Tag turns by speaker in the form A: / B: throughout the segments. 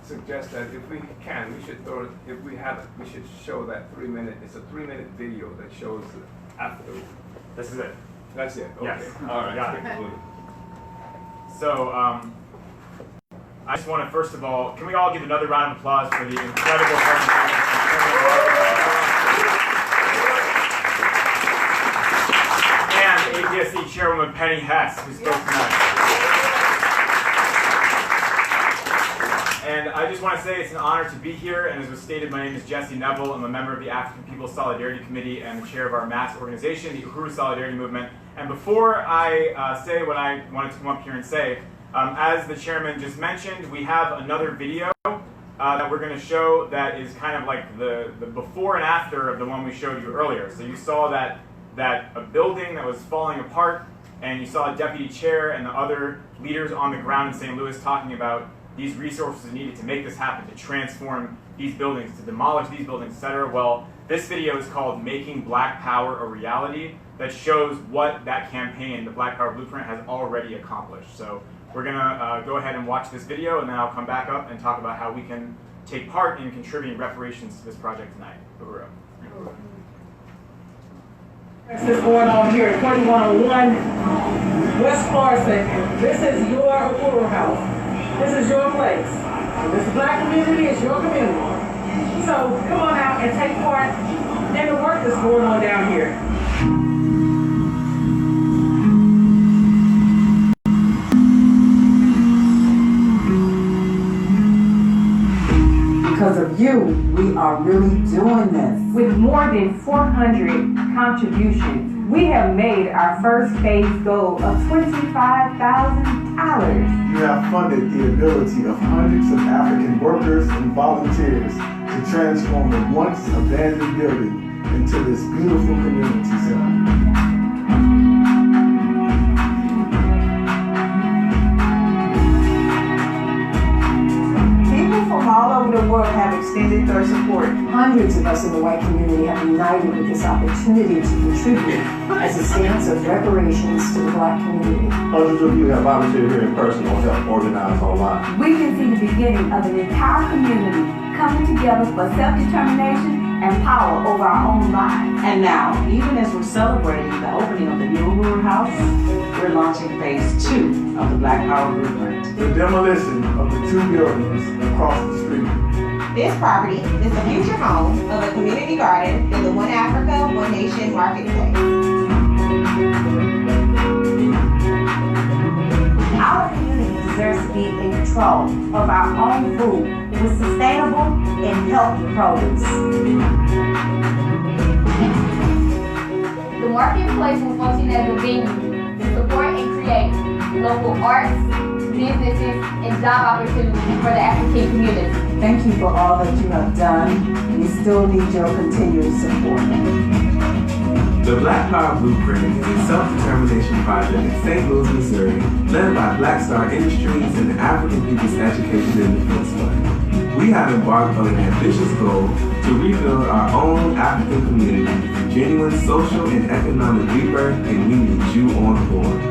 A: suggest that if we can, we should throw, if we have it, we should show that 3-minute, it's a 3-minute video that shows after.
B: This is it.
A: That's it, okay.
B: Yes.
A: All right.
B: Got it. So, I just want to, first of all, can we all give another round of applause for the incredible presentation? And APSC Chairwoman Penny Hess, who spoke tonight. And I just want to say it's an honor to be here, and as was stated, my name is Jesse Nevel. I'm a member of the African People's Solidarity Committee and the chair of our mass organization, the Uhuru Solidarity Movement. And before I say what I wanted to come up here and say, as the chairman just mentioned, we have another video that we're going to show that is kind of like the before and after of the one we showed you earlier. So you saw that a building that was falling apart, and you saw a deputy chair and the other leaders on the ground in St. Louis talking about these resources needed to make this happen, to transform these buildings, to demolish these buildings, etc. Well, this video is called Making Black Power a Reality, that shows what that campaign, the Black Power Blueprint, has already accomplished. So we're going to go ahead and watch this video, and then I'll come back up and talk about how we can take part in contributing reparations to this project tonight. Uhuru.
C: This is going on here at 4101 West Florissant. This is your Uhuru house. This is your place. This black community is your community. So come on out and take part in the work that's going on down here.
D: Because of you, we are really doing this.
E: With more than 400 contributions, we have made our first phase goal of $25,000.
F: You have funded the ability of hundreds of African workers and volunteers to transform the once abandoned building into this beautiful community center.
D: All over the world have extended their support. Hundreds of us in the white community have united with this opportunity to contribute as a stance of reparations to the black community.
F: Hundreds of you have volunteered here in person or helped organize online.
E: We can see the beginning of an entire community coming together for self-determination and power over our own lives.
G: And now, even as we're celebrating the opening of the new Uhuru House, we're launching phase 2 of the Black Power Blueprint.
F: The demolition of the 2 buildings across the street.
H: This property is the future home of a community garden in the One Africa, One Nation marketplace.
E: Our community deserves to be in control of our own food with sustainable and healthy produce.
I: The marketplace will function as a venue to support and create local arts, businesses, and job opportunities for the African community.
D: Thank you for all that you have done. We still need your continued support.
J: The Black Power Blueprint is a self-determination project in St. Louis, Missouri, led by Black Star Industries and the African People's Education and Defense Fund. We have embarked on an ambitious goal to rebuild our own African community through genuine social and economic rebirth, and we need you on board.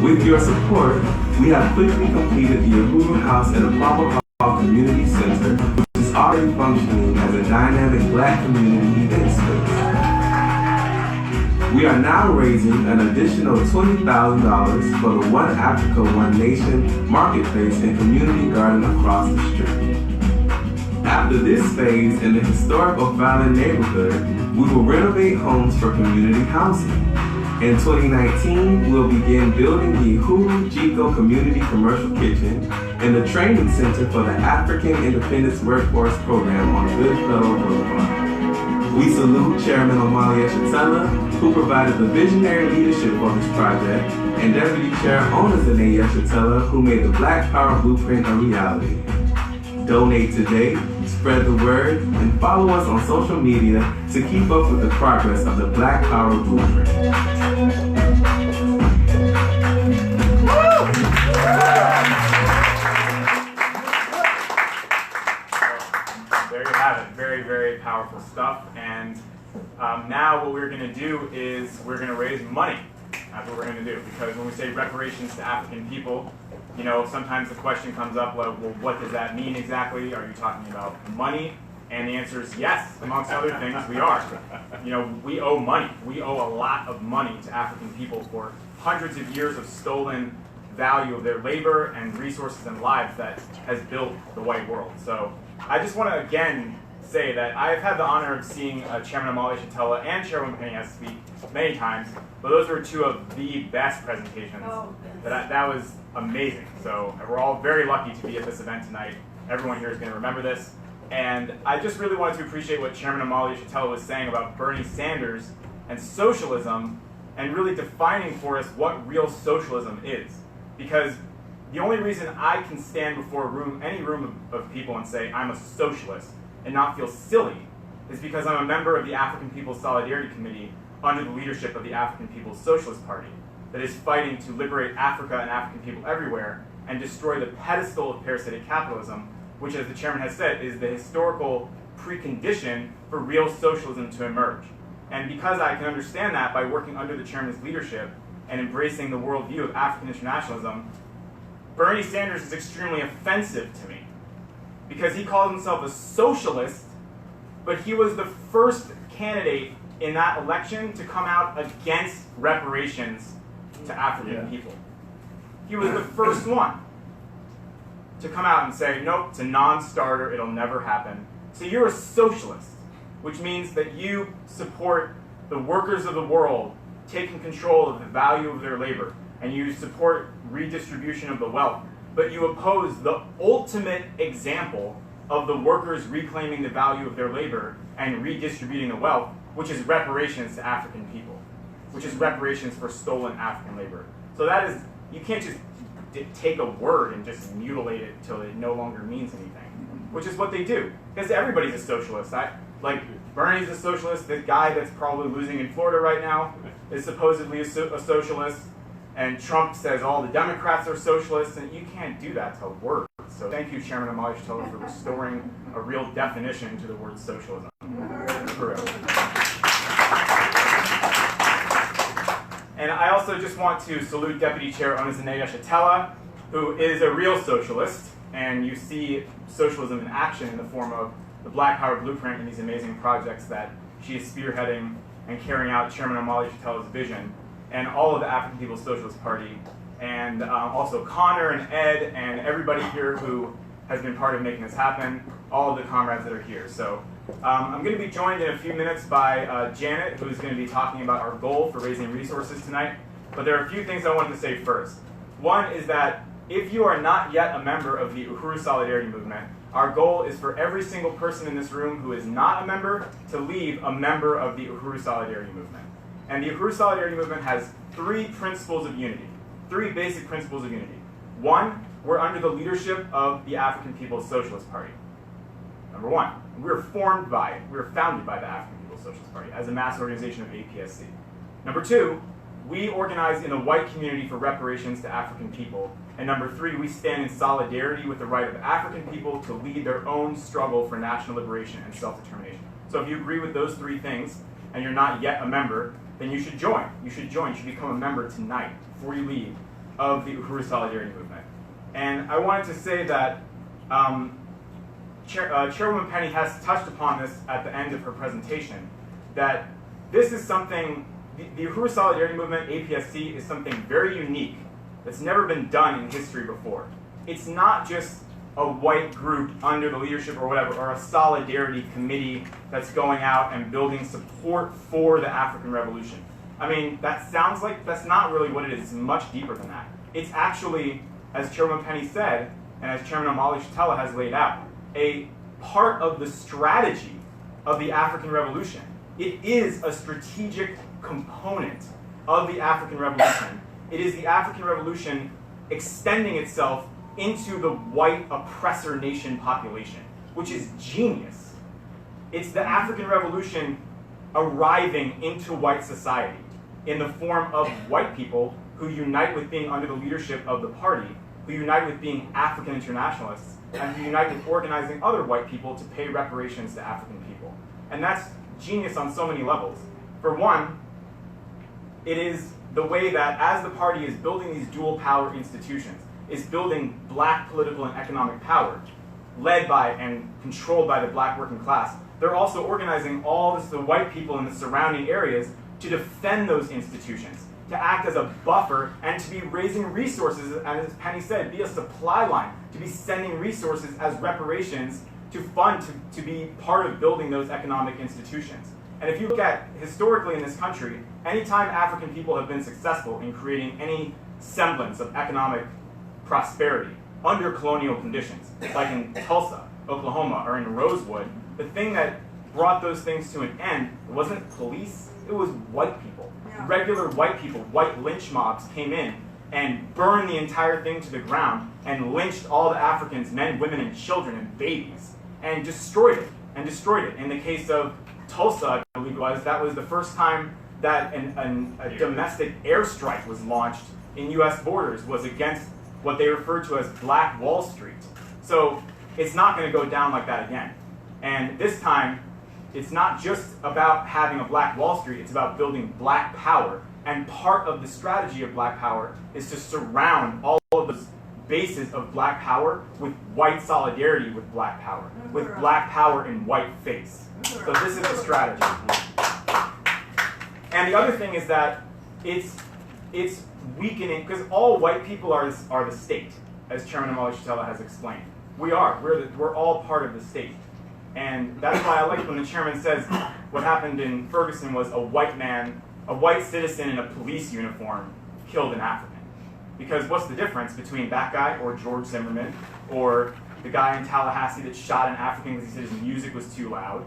J: With your support, we have quickly completed the Uhuru House at Apapa Hall Community Center, which is already functioning as a dynamic black community event space. We are now raising an additional $20,000 for the One Africa, One Nation marketplace and community garden across the street. After this phase in the historic O'Fallon neighborhood, we will renovate homes for community housing. In 2019, we'll begin building the Uhuru Chico Community Commercial Kitchen and the training center for the African Independence Workforce Program on Goodfellow Boulevard. We salute Chairman Omali Eshatella, who provided the visionary leadership for this project, and Deputy Chair Onazane Eshatella, who made the Black Power Blueprint a reality. Donate today, spread the word, and follow us on social media to keep up with the progress of the Black Power Blueprint.
B: There you have it. Very, very powerful stuff. And now what we're going to do is we're going to raise money. That's what we're going to do. Because when we say reparations to African people, You know, sometimes the question comes up like, well, what does that mean exactly? Are you talking about money? And the answer is yes, amongst other things, we are. You know, we owe money. We owe a lot of money to African people for hundreds of years of stolen value of their labor and resources and lives that has built the white world. So I just want to again say that I've had the honor of seeing Chairman Amali Shatella and Chairwoman Penny Hess speak many times, but those were two of the best presentations. That was amazing. So we're all very lucky to be at this event tonight. Everyone here is going to remember this. And I just really wanted to appreciate what Chairman Amali Shatella was saying about Bernie Sanders and socialism and really defining for us what real socialism is. Because the only reason I can stand before any room of people and say I'm a socialist and not feel silly is because I'm a member of the African People's Solidarity Committee under the leadership of the African People's Socialist Party that is fighting to liberate Africa and African people everywhere and destroy the pedestal of parasitic capitalism, which, as the chairman has said, is the historical precondition for real socialism to emerge. And because I can understand that by working under the chairman's leadership and embracing the worldview of African internationalism, Bernie Sanders is extremely offensive to me because he calls himself a socialist, but he was the first candidate in that election to come out against reparations to African people. He was the first one to come out and say, nope, it's a non-starter, it'll never happen. So you're a socialist, which means that you support the workers of the world taking control of the value of their labor, and you support redistribution of the wealth, but you oppose the ultimate example of the workers reclaiming the value of their labor and redistributing the wealth, which is reparations to African people, which is reparations for stolen African labor. So that is, you can't just take a word and just mutilate it till it no longer means anything, which is what they do. Because everybody's a socialist. Like Bernie's a socialist. The guy that's probably losing in Florida right now is supposedly a socialist. And Trump says all the Democrats are socialists, and you can't do that to words. So thank you, Chairman Amali Shatella, for restoring a real definition to the word socialism. And I also just want to salute Deputy Chair Onizaneda Shatella, who is a real socialist, and you see socialism in action in the form of the Black Power Blueprint and these amazing projects that she is spearheading and carrying out Chairman Amali Shatella's vision, and all of the African People's Socialist Party, and also Connor and Ed and everybody here who has been part of making this happen, all of the comrades that are here. So I'm going to be joined in a few minutes by Janet, who is going to be talking about our goal for raising resources tonight. But there are a few things I wanted to say first. One is that if you are not yet a member of the Uhuru Solidarity Movement, our goal is for every single person in this room who is not a member to leave a member of the Uhuru Solidarity Movement. And the Uhuru Solidarity Movement has three principles of unity, three basic principles of unity. One, we're under the leadership of the African People's Socialist Party. Number one, we're formed by it. We're founded by the African People's Socialist Party as a mass organization of APSC. Number two, we organize in the white community for reparations to African people. And number three, we stand in solidarity with the right of African people to lead their own struggle for national liberation and self-determination. So if you agree with those three things and you're not yet a member, then you should join. You should become a member tonight before you leave of the Uhuru Solidarity Movement. And I wanted to say that Chairwoman Penny has touched upon this at the end of her presentation, that this is something, the Uhuru Solidarity Movement, APSC, is something very unique that's never been done in history before. It's not just a white group under the leadership or whatever, or a solidarity committee that's going out and building support for the African Revolution. I mean, that sounds like, that's not really what it is. It's much deeper than that. It's actually, as Chairwoman Penny said, and as Chairman Amali Shatella has laid out, a part of the strategy of the African Revolution. It is a strategic component of the African Revolution. It is the African Revolution extending itself into the white oppressor nation population, which is genius. It's the African Revolution arriving into white society in the form of white people who unite with being under the leadership of the party, who unite with being African internationalists, and who unite with organizing other white people to pay reparations to African people. And that's genius on so many levels. For one, it is the way that as the party is building these dual power institutions, is building black political and economic power, led by and controlled by the black working class. They're also organizing all the white people in the surrounding areas to defend those institutions, to act as a buffer, and to be raising resources, and as Penny said, be a supply line, to be sending resources as reparations to fund, to be part of building those economic institutions. And if you look at historically in this country, anytime African people have been successful in creating any semblance of economic prosperity under colonial conditions, like in Tulsa, Oklahoma, or in Rosewood, the thing that brought those things to an end wasn't police, it was white people. Yeah. Regular white people, white lynch mobs came in and burned the entire thing to the ground and lynched all the Africans, men, women, and children, and babies, and destroyed it, In the case of Tulsa, I believe it was, that was the first time that a domestic airstrike was launched in U.S. borders, was against what they referred to as Black Wall Street. So it's not going to go down like that again. And this time, it's not just about having a Black Wall Street, it's about building black power. And part of the strategy of black power is to surround all of those bases of black power with white solidarity with black power, with black power in white face. So this is the strategy. And the other thing is that it's weakening, because all white people are the state, as Chairman Amali Shatella has explained. We're all part of the state. And that's why I like when the chairman says what happened in Ferguson was a white citizen in a police uniform killed an African. Because what's the difference between that guy or George Zimmerman or the guy in Tallahassee that shot an African because he said his music was too loud?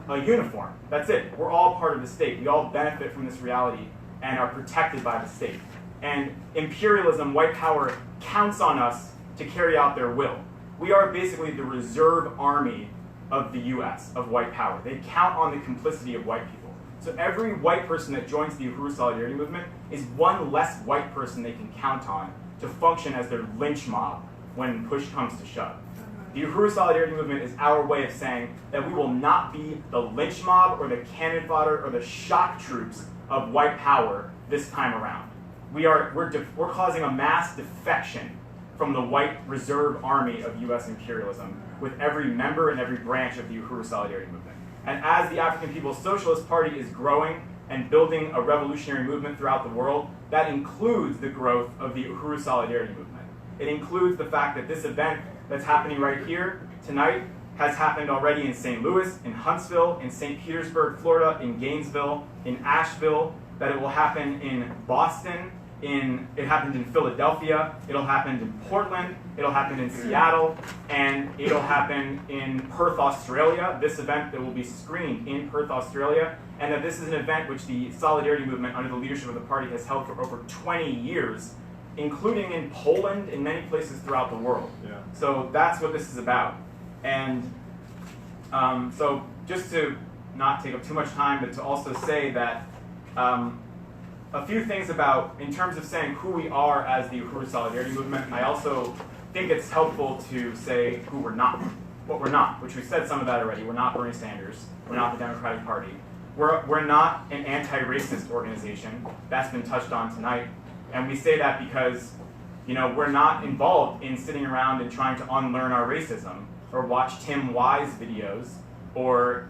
B: A uniform. That's it. We're all part of the state. We all benefit from this reality and are protected by the state. And imperialism, white power, counts on us to carry out their will. We are basically the reserve army of the US, of white power. They count on the complicity of white people. So every white person that joins the Uhuru Solidarity Movement is one less white person they can count on to function as their lynch mob when push comes to shove. The Uhuru Solidarity Movement is our way of saying that we will not be the lynch mob or the cannon fodder or the shock troops of white power this time around. We're causing a mass defection from the white reserve army of US imperialism with every member and every branch of the Uhuru Solidarity Movement. And as the African People's Socialist Party is growing and building a revolutionary movement throughout the world, that includes the growth of the Uhuru Solidarity Movement. It includes the fact that this event that's happening right here tonight has happened already in St. Louis, in Huntsville, in St. Petersburg, Florida, in Gainesville, in Asheville, that it will happen in Boston, it happened in Philadelphia, it'll happen in Portland, it'll happen in Seattle, and it'll happen in Perth, Australia. This event that will be screened in Perth, Australia, and that this is an event which the Solidarity Movement under the leadership of the party has held for over 20 years, including in Poland and many places throughout the world. Yeah. So that's what this is about. And so just to not take up too much time, but to also say that a few things about, in terms of saying who we are as the Uhuru Solidarity Movement, I also think it's helpful to say who we're not, what we're not, which we said some of that already. We're not Bernie Sanders. We're not the Democratic Party. We're not an anti-racist organization. That's been touched on tonight. And we say that because, we're not involved in sitting around and trying to unlearn our racism or watch Tim Wise videos or,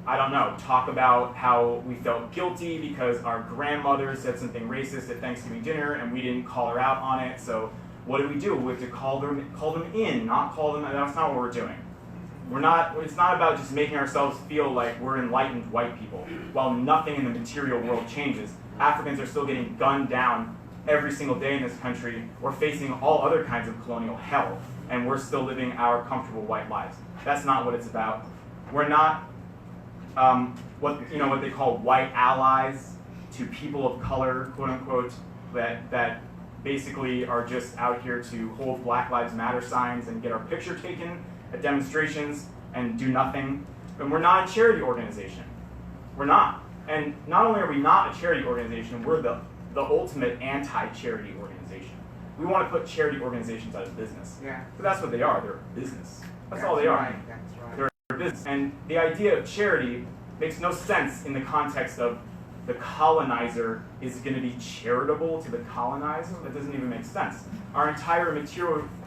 B: I don't know, talk about how we felt guilty because our grandmother said something racist at Thanksgiving dinner and we didn't call her out on it. So what do? We have to call them in, not call them. That's not what we're doing. It's not about just making ourselves feel like we're enlightened white people. While nothing in the material world changes, Africans are still getting gunned down every single day in this country. We're facing all other kinds of colonial hell, and we're still living our comfortable white lives. That's not what it's about. We're not what they call white allies to people of color, quote unquote, that basically are just out here to hold Black Lives Matter signs and get our picture taken at demonstrations and do nothing. And we're not a charity organization. We're not. And not only are we not a charity organization, we're the ultimate anti-charity organization. We want to put charity organizations out of business. Yeah. But that's what they are. They're a business. That's all they are.
K: Right. That's right.
B: They're a business. And the idea of charity makes no sense in the context of the colonizer is going to be charitable to the colonized. That doesn't even make sense. Our entire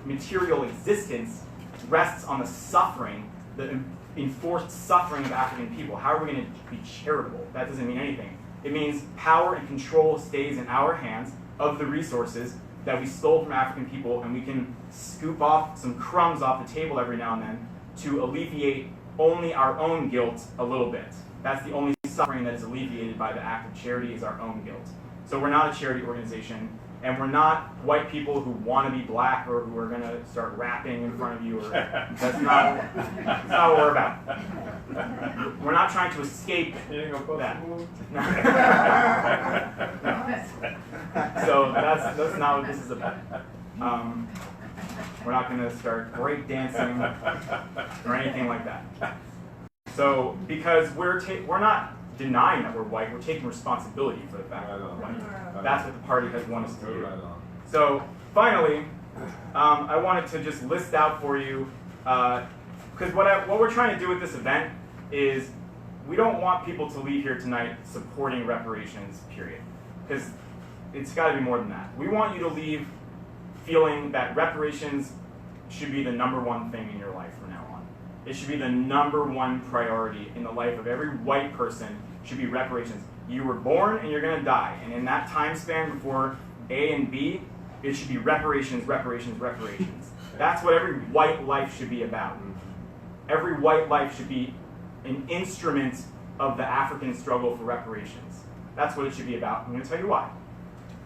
B: material existence rests on the suffering, the enforced suffering of African people. How are we going to be charitable? That doesn't mean anything. It means power and control stays in our hands of the resources that we stole from African people, and we can scoop off some crumbs off the table every now and then to alleviate only our own guilt a little bit. That's the only suffering that is alleviated by the act of charity, is our own guilt. So we're not a charity organization, and we're not white people who want to be black or who are going to start rapping in front of you. Or, that's not what we're about. We're not trying to escape that. So that's not what this is about. We're not going to start break dancing or anything like that. So because we're not denying that we're white, we're taking responsibility for the fact that we're white. That's what the party has wanted us to do. So finally, I wanted to just list out for you, because what we're trying to do with this event is we don't want people to leave here tonight supporting reparations, period. Because it's got to be more than that. We want you to leave feeling that reparations should be the #1 thing in your life from now on. It should be the #1 priority in the life of every white person, should be reparations. You were born and you're going to die. And in that time span before A and B, it should be reparations, reparations, reparations. That's what every white life should be about. Every white life should be an instrument of the African struggle for reparations. That's what it should be about. I'm going to tell you why.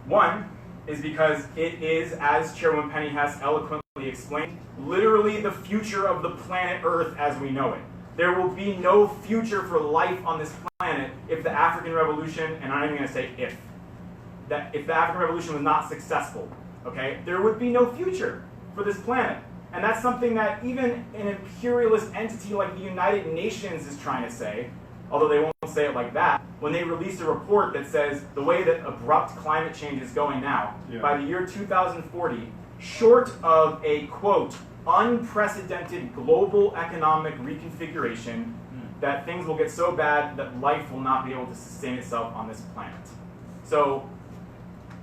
B: One is because it is, as Chairwoman Penny has eloquently explained, literally the future of the planet Earth as we know it. There will be no future for life on this planet if the African Revolution, and I'm not even going to say if the African Revolution was not successful, okay? There would be no future for this planet. And that's something that even an imperialist entity like the United Nations is trying to say, although they won't say it like that, when they released a report that says the way that abrupt climate change is going now, by the year 2040, short of a, quote, unprecedented global economic reconfiguration, that things will get so bad that life will not be able to sustain itself on this planet. So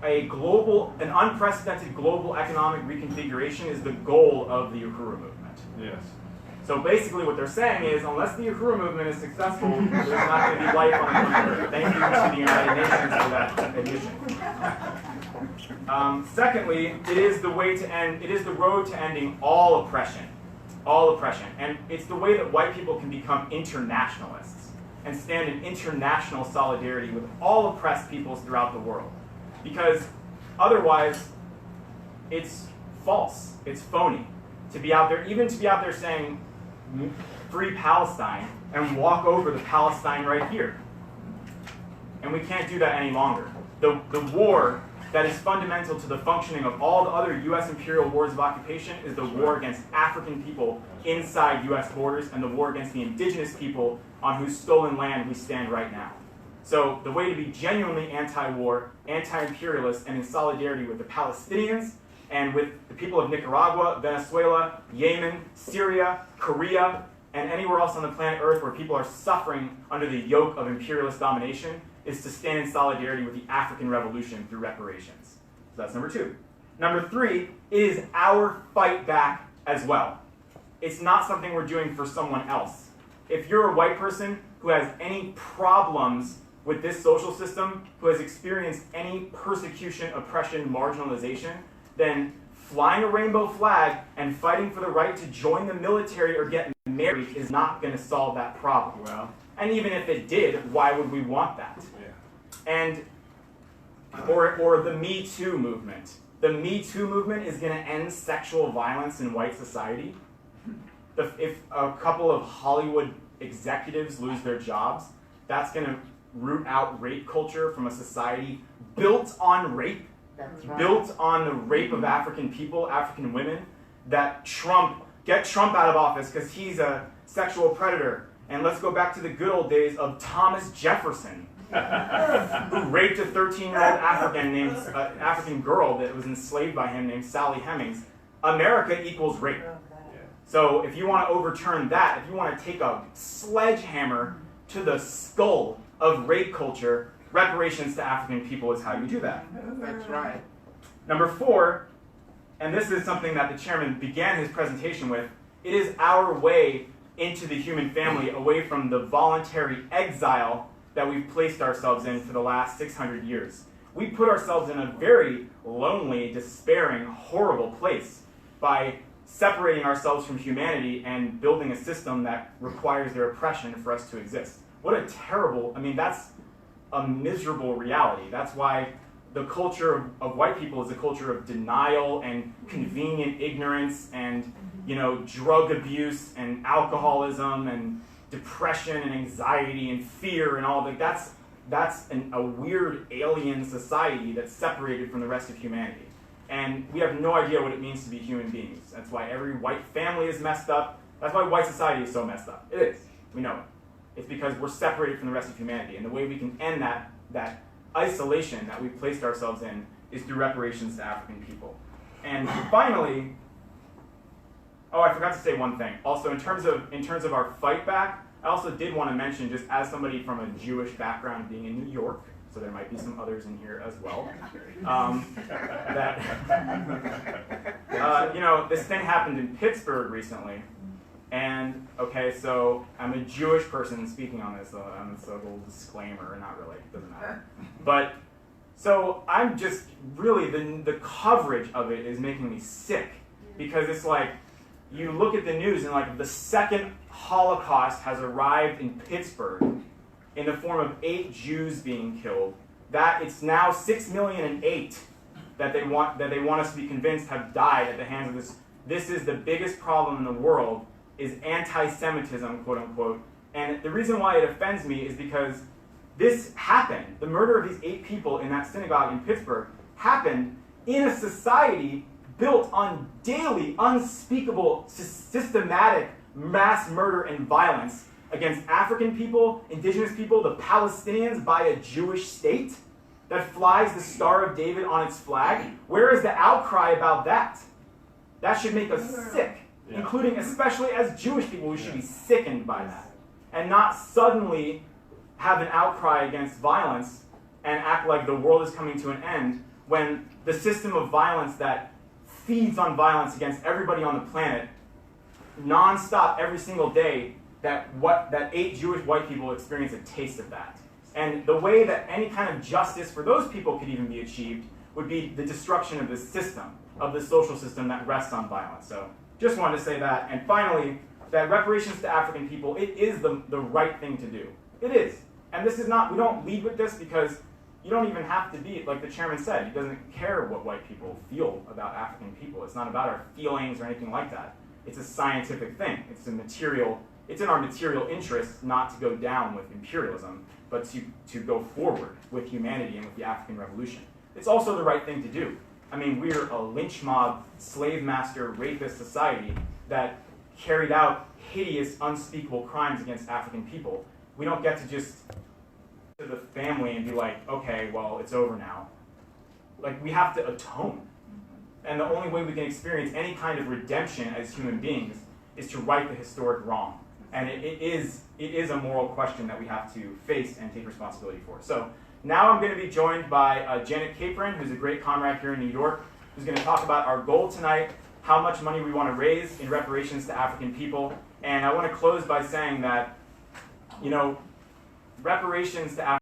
B: an unprecedented global economic reconfiguration is the goal of the Uhuru movement.
K: Yes.
B: So basically what they're saying is, unless the Uhuru movement is successful, there's not going to be life on the planet. Thank you to the United Nations for that admission. Secondly, it is the road to ending all oppression. All oppression. And it's the way that white people can become internationalists and stand in international solidarity with all oppressed peoples throughout the world. Because otherwise, it's false, it's phony to be out there, even to be out there saying, free Palestine, and walk over the Palestine right here. And we can't do that any longer. The war that is fundamental to the functioning of all the other U.S. imperial wars of occupation is the war against African people inside U.S. borders and the war against the indigenous people on whose stolen land we stand right now. So the way to be genuinely anti-war, anti-imperialist, and in solidarity with the Palestinians and with the people of Nicaragua, Venezuela, Yemen, Syria, Korea, and anywhere else on the planet Earth where people are suffering under the yoke of imperialist domination is to stand in solidarity with the African Revolution through reparations. So that's #2. #3, it is our fight back as well. It's not something we're doing for someone else. If you're a white person who has any problems with this social system, who has experienced any persecution, oppression, marginalization, then flying a rainbow flag and fighting for the right to join the military or get married is not going to solve that problem.
K: Well,
B: and even if it did, why would we want that?
K: Yeah.
B: And or the Me Too movement. The Me Too movement is going to end sexual violence in white society. If a couple of Hollywood executives lose their jobs, that's going to root out rape culture from a society built on rape. That's right. Built on the rape of African people, African women, that get Trump out of office because he's a sexual predator. And let's go back to the good old days of Thomas Jefferson, who raped a 13-year-old African girl that was enslaved by him named Sally Hemings. America equals rape. So if you want to overturn that, if you want to take a sledgehammer to the skull of rape culture, reparations to African people is how you do that.
A: That's right.
B: Number 4, and this is something that the chairman began his presentation with, it is our way into the human family, away from the voluntary exile that we've placed ourselves in for the last 600 years. We put ourselves in a very lonely, despairing, horrible place by separating ourselves from humanity and building a system that requires their oppression for us to exist. What a terrible, I mean, that's a miserable reality. That's why the culture of white people is a culture of denial and convenient ignorance and, you know, drug abuse and alcoholism and depression and anxiety and fear and all that. That's a weird alien society that's separated from the rest of humanity. And we have no idea what it means to be human beings. That's why every white family is messed up. That's why white society is so messed up. It is. We know it. It's because we're separated from the rest of humanity. And the way we can end that isolation that we've placed ourselves in is through reparations to African people. And finally, oh, I forgot to say one thing. Also, in terms of our fight back, I also did want to mention, just as somebody from a Jewish background being in New York, so there might be some others in here as well, you know, this thing happened in Pittsburgh recently. And, okay, so I'm a Jewish person speaking on this, so it's a little disclaimer, not really, it doesn't matter. But, so I'm just, really, the coverage of it is making me sick. Because it's like, you look at the news and like the second Holocaust has arrived in Pittsburgh in the form of 8 Jews being killed, that it's now 6,000,008 that they want us to be convinced have died at the hands of this. This is the biggest problem in the world, is anti-Semitism, quote unquote. And the reason why it offends me is because this happened. The murder of these 8 people in that synagogue in Pittsburgh happened in a society built on daily, unspeakable, systematic mass murder and violence against African people, indigenous people, the Palestinians, by a Jewish state that flies the Star of David on its flag. Where is the outcry about that? That should make us sick, including, especially as Jewish people, we should be sickened by that. And not suddenly have an outcry against violence and act like the world is coming to an end when the system of violence that feeds on violence against everybody on the planet, non-stop every single day, that 8 Jewish white people experience a taste of that. And the way that any kind of justice for those people could even be achieved would be the destruction of the system, of the social system that rests on violence. So just wanted to say that. And finally, that reparations to African people, it is the right thing to do. It is. And this is not, we don't lead with this because you don't even have to be, like the chairman said, he doesn't care what white people feel about African people. It's not about our feelings or anything like that. It's a scientific thing. It's in our material interest not to go down with imperialism, but to go forward with humanity and with the African Revolution. It's also the right thing to do. I mean, we're a lynch mob, slave master, rapist society that carried out hideous, unspeakable crimes against African people. We don't get to just to the family and be like, okay, well, it's over now. Like, we have to atone. And the only way we can experience any kind of redemption as human beings is to right the historic wrong. And it is a moral question that we have to face and take responsibility for. So now I'm going to be joined by Janet Capron, who's a great comrade here in New York, who's going to talk about our goal tonight, how much money we want to raise in reparations to African people. And I want to close by saying that, you know, reparations to African